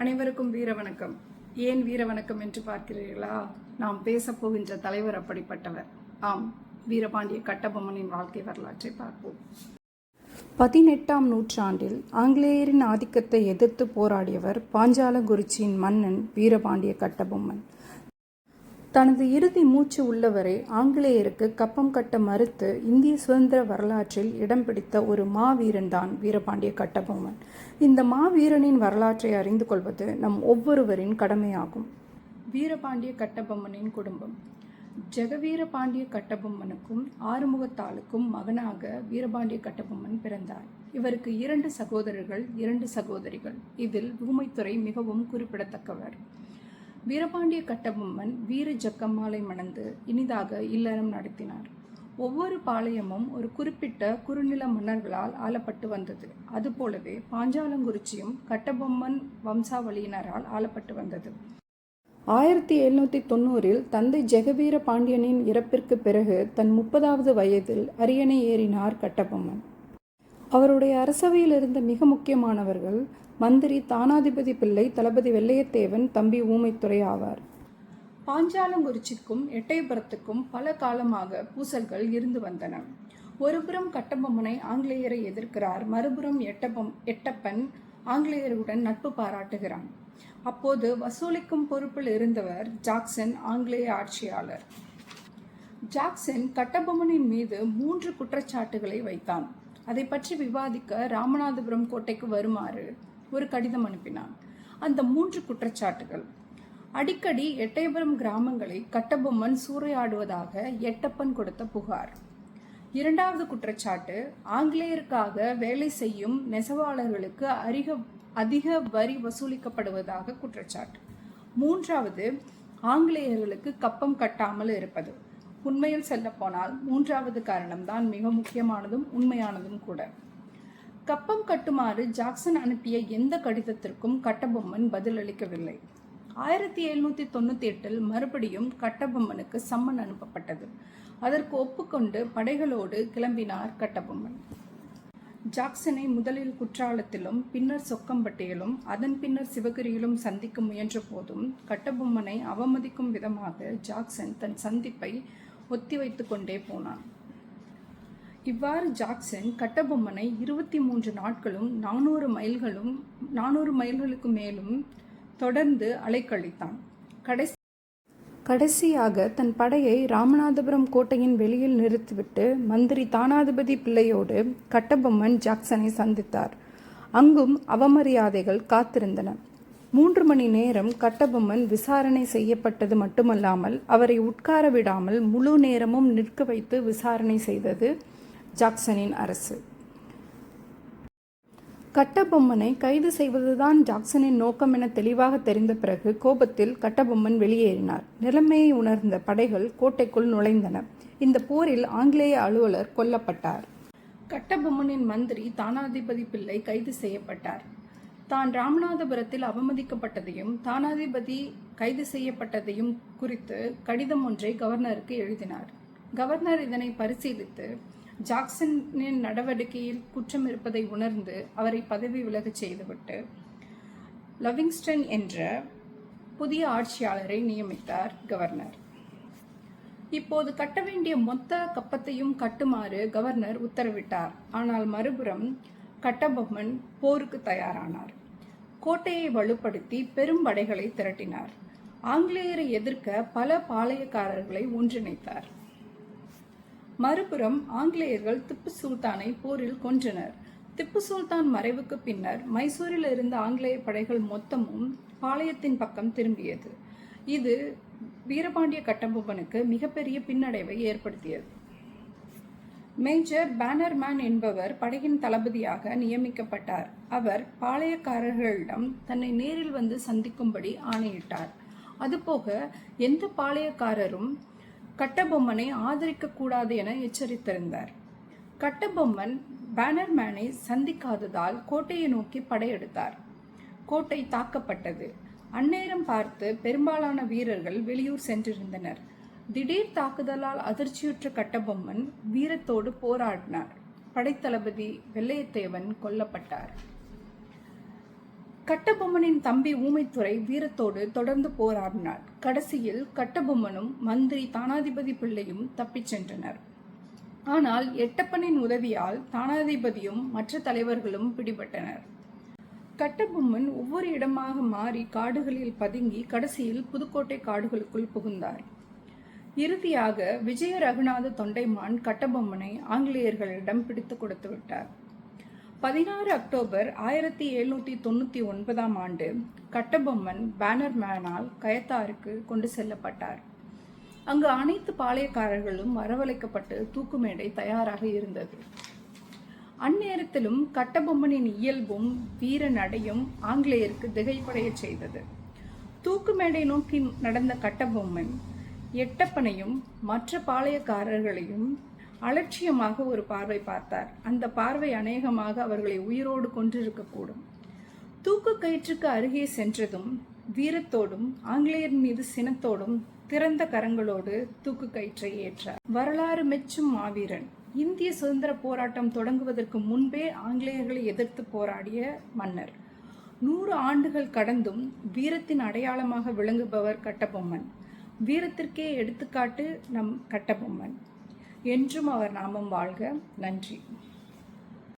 அனைவருக்கும் வீர வணக்கம். ஏன் வீர வணக்கம் என்று பார்க்கிறீர்களா? நாம் பேசப்போகின்ற தலைவர் அப்படிப்பட்டவர். ஆம், வீரபாண்டிய கட்டபொம்மனின் வாழ்க்கை வரலாற்றை பார்ப்போம். 18ஆம் நூற்றாண்டில் ஆங்கிலேயரின் ஆதிக்கத்தை எதிர்த்து போராடியவர் பாஞ்சாலங்குறிச்சியின் மன்னன் வீரபாண்டிய கட்டபொம்மன். தனது இறுதி மூச்சு உள்ளவரை ஆங்கிலேயருக்கு கப்பம் கட்ட மறுத்து இந்திய சுதந்திர வரலாற்றில் இடம் பிடித்த ஒரு மாவீரன்தான் வீரபாண்டிய கட்டபொம்மன். இந்த மாவீரனின் வரலாற்றை அறிந்து கொள்வது நம் ஒவ்வொருவரின் கடமையாகும். வீரபாண்டிய கட்டபொம்மனின் குடும்பம். ஜெகவீர பாண்டிய கட்டபொம்மனுக்கும் ஆறுமுகத்தாளுக்கும் மகனாக வீரபாண்டிய கட்டபொம்மன் பிறந்தார். இவருக்கு 2 சகோதரர்கள், 2 சகோதரிகள். இதில் ஊமைத்துரை மிகவும் குறிப்பிடத்தக்கவர். வீரபாண்டிய கட்டபொம்மன் வீர ஜக்கம்மாளை மணந்து இனிதாக இல்லறம் நடத்தினார். ஒவ்வொரு பாளையமும் ஒரு குறிப்பிட்ட குறுநில மன்னர்களால் ஆளப்பட்டு வந்தது. அதுபோலவே பாஞ்சாலங்குறிச்சியும் கட்டபொம்மன் வம்சாவளியினரால் ஆளப்பட்டு வந்தது. 1790இல் தந்தை ஜெகவீர பாண்டியனின் இறப்பிற்கு பிறகு தன் 30வது வயதில் அரியணை ஏறினார் கட்டபொம்மன். அவருடைய அரசவையில் இருந்த மிக முக்கியமானவர்கள் மந்திரி தானாதிபதி பிள்ளை, தளபதி வெள்ளையத்தேவன், தம்பி ஊமைத்துரை ஆவார். பாஞ்சாலங்குறிச்சிக்கும் எட்டயபுரத்துக்கும் பல காலமாக பூசல்கள் இருந்து வந்தன. ஒருபுறம் கட்டபொம்மனை ஆங்கிலேயரை எதிர்க்கிறார், மறுபுறம் எட்டப்பன் ஆங்கிலேயருடன் நட்பு பாராட்டுகிறான். அப்போது வசூலிக்கும் பொறுப்பில் இருந்தவர் ஜாக்சன், ஆங்கிலேய ஆட்சியாளர். ஜாக்சன் கட்டபொம்மனின் மீது 3 குற்றச்சாட்டுகளை வைத்தான். அதை பற்றி விவாதிக்க ராமநாதபுரம் கோட்டைக்கு வருமாறு ஒரு கடிதம் அனுப்பினான். அந்த 3 குற்றச்சாட்டுகள்: அடிக்கடி எட்டயபுரம் கிராமங்களை கட்டபொம்மன் சூறையாடுவதாக எட்டப்பன் கொடுத்த புகார். 2வது குற்றச்சாட்டு, ஆங்கிலேயருக்காக வேலை செய்யும் நெசவாளர்களுக்கு அதிக வரி வசூலிக்கப்படுவதாக குற்றச்சாட்டு. 3வது, ஆங்கிலேயர்களுக்கு கப்பம் கட்டாமல் இருப்பது. உண்மையில் சொல்லப்போனால் 3வது காரணம்தான் மிக முக்கியமானதும் உண்மையானதும் கூட. கப்பம் கட்டுமாறு ஜாக்சன் அனுப்பிய எந்த கடிதத்திற்கும் கட்டபொம்மன் பதிலளிக்கவில்லை. 1798இல் மறுபடியும் கட்டபொம்மனுக்கு சம்மன் அனுப்பப்பட்டது. அதற்கு ஒப்புக்கொண்டு படைகளோடு கிளம்பினார் கட்டபொம்மன். ஜாக்சனை முதலில் குற்றாலத்திலும் பின்னர் சொக்கம்பட்டியிலும் அதன் பின்னர் சிவகிரியிலும் சந்திக்க முயன்ற போதும் கட்டபொம்மனை அவமதிக்கும் விதமாக ஜாக்சன் தன் சந்திப்பை ஒத்திவைத்து கொண்டே போனான். இவ்வாறு ஜாக்சன் கட்டபொம்மனை 23 நாட்களும் 400 மைல்களுக்கு மேலும் தொடர்ந்து அலைக்கழித்தான். கடைசியாக தன் படையை ராமநாதபுரம் கோட்டையின் வெளியில் நிறுத்திவிட்டு மந்திரி தானாதிபதி பிள்ளையோடு கட்டபொம்மன் ஜாக்சனை சந்தித்தார். அங்கும் அவமரியாதைகள் காத்திருந்தன. 3 மணி நேரம் கட்டபொம்மன் விசாரணை செய்யப்பட்டது மட்டுமல்லாமல் அவரை உட்கார விடாமல் முழு நேரமும் நிற்க வைத்து விசாரணை செய்தது ஜாக்சனின் அரசு. கட்டபொம்மனை கைது செய்வதுதான் ஜாக்சனின் நோக்கம் என தெளிவாக தெரிந்த பிறகு கோபத்தில் கட்டபொம்மன் வெளியேறினார். நிலைமையை உணர்ந்த படைகள் கோட்டைக்குள் நுழைந்தன. இந்த போரில் ஆங்கிலேய அலுவலர் கொல்லப்பட்டார். கட்டபொம்மனின் மந்திரி தானாதிபதி பிள்ளை கைது செய்யப்பட்டார். தான் ராமநாதபுரத்தில் அவமதிக்கப்பட்டதையும் தானாதிபதி கைது செய்யப்பட்டதையும் குறித்து கடிதம் ஒன்றை கவர்னருக்கு எழுதினார். கவர்னர் இதனை பரிசீலித்து ஜாக்சனின் நடவடிக்கையில் குற்றம் இருப்பதை உணர்ந்து அவரை பதவி விலகச் செய்துவிட்டு லவிங்ஸ்டன் என்ற புதிய ஆட்சியாளரை நியமித்தார் கவர்னர். இப்போது கட்ட வேண்டிய மொத்த கப்பத்தையும் கட்டுமாறு கவர்னர் உத்தரவிட்டார். ஆனால் மறுபுறம் கட்டபொம்மன் போருக்கு தயாரானார். கோட்டையை வலுப்படுத்தி பெரும் படைகளை திரட்டினார். ஆங்கிலேயரை எதிர்க்க பல பாளையக்காரர்களை ஒன்றிணைத்தார். மறுபுறம் ஆங்கிலேயர்கள் திப்பு சுல்தானை போரில் கொன்றனர். திப்பு சுல்தான் மறைவுக்கு பின்னர் மைசூரில் இருந்த ஆங்கிலேய படைகள் மொத்தமும் பாளையத்தின் பக்கம் திரும்பியது. இது வீரபாண்டிய கட்டபொம்மனுக்கு மிகப்பெரிய பின்னடைவை ஏற்படுத்தியது. மேஜர் பேனர்மேன் என்பவர் படையின் தளபதியாக நியமிக்கப்பட்டார். அவர் பாளையக்காரர்களிடம் தன்னை நேரில் வந்து சந்திக்கும்படி ஆணையிட்டார். அதுபோக எந்த பாளையக்காரரும் கட்டபொம்மனை ஆதரிக்க கூடாது என எச்சரித்திருந்தார். கட்டபொம்மன் பேனர்மேனை சந்திக்காததால் கோட்டையை நோக்கி படையெடுத்தார். கோட்டை தாக்கப்பட்டது. அந்நேரம் பார்த்து பெரும்பாலான வீரர்கள் வெளியூர் சென்றிருந்தனர். திடீர் தாக்குதலால் அதிர்ச்சியுற்ற கட்டபொம்மன் வீரத்தோடு போராடினார். படைத்தளபதி வெள்ளையத்தேவன் கொல்லப்பட்டார். கட்டபொம்மனின் தம்பி ஊமைத்துரை வீரத்தோடு தொடர்ந்து போராடினார். கடைசியில் கட்டபொம்மனும் மந்திரி தானாதிபதி பிள்ளையும் தப்பிச் சென்றனர். ஆனால் எட்டப்பனின் உதவியால் தானாதிபதியும் மற்ற தலைவர்களும் பிடிபட்டனர். கட்டபொம்மன் ஒவ்வொரு இடமாக மாறி காடுகளில் பதுங்கி கடைசியில் புதுக்கோட்டை காடுகளுக்குள் புகுந்தார். இறுதியாக விஜய ரகுநாத தொண்டைமான் கட்டபொம்மனை ஆங்கிலேயர்களிடம் பிடித்து கொடுத்து விட்டார். 16 அக்டோபர் 1799 ஆண்டு கட்டபொம்மன் பேனர்மேனால் கயத்தாருக்கு கொண்டு செல்லப்பட்டார். அங்கு அனைத்து பாளையக்காரர்களும் வரவழைக்கப்பட்டு தூக்குமேடை தயாராக இருந்தது. அந்நேரத்திலும் கட்டபொம்மனின் இயல்பும் வீர நடையும் ஆங்கிலேயருக்கு திகைப்படைய செய்தது. தூக்குமேடை நோக்கி நடந்த கட்டபொம்மன் எட்டப்பனையும் மற்ற பாளையக்காரர்களையும் அலட்சியமாக ஒரு பார்வை பார்த்தார். அந்த பார்வை அநேகமாக அவர்களை உயிரோடு கொன்றிருக்கக்கூடும். தூக்கு கயிற்றுக்கு அருகே சென்றதும் வீரத்தோடும் ஆங்கிலேயர் மீது சினத்தோடும் திறந்த கரங்களோடு தூக்கு கயிற்றை ஏற்றார். வரலாறு மெச்சும் மாவீரன். இந்திய சுதந்திர போராட்டம் தொடங்குவதற்கு முன்பே ஆங்கிலேயர்களை எதிர்த்து போராடிய மன்னர். 100 ஆண்டுகள் கடந்தும் வீரத்தின் அடையாளமாக விளங்குபவர் கட்டபொம்மன். வீரத்திற்கே எடுத்துக்காட்டு நம் கட்டபொம்மன். என்றும் அவர் நாமம் வாழ்க. நன்றி.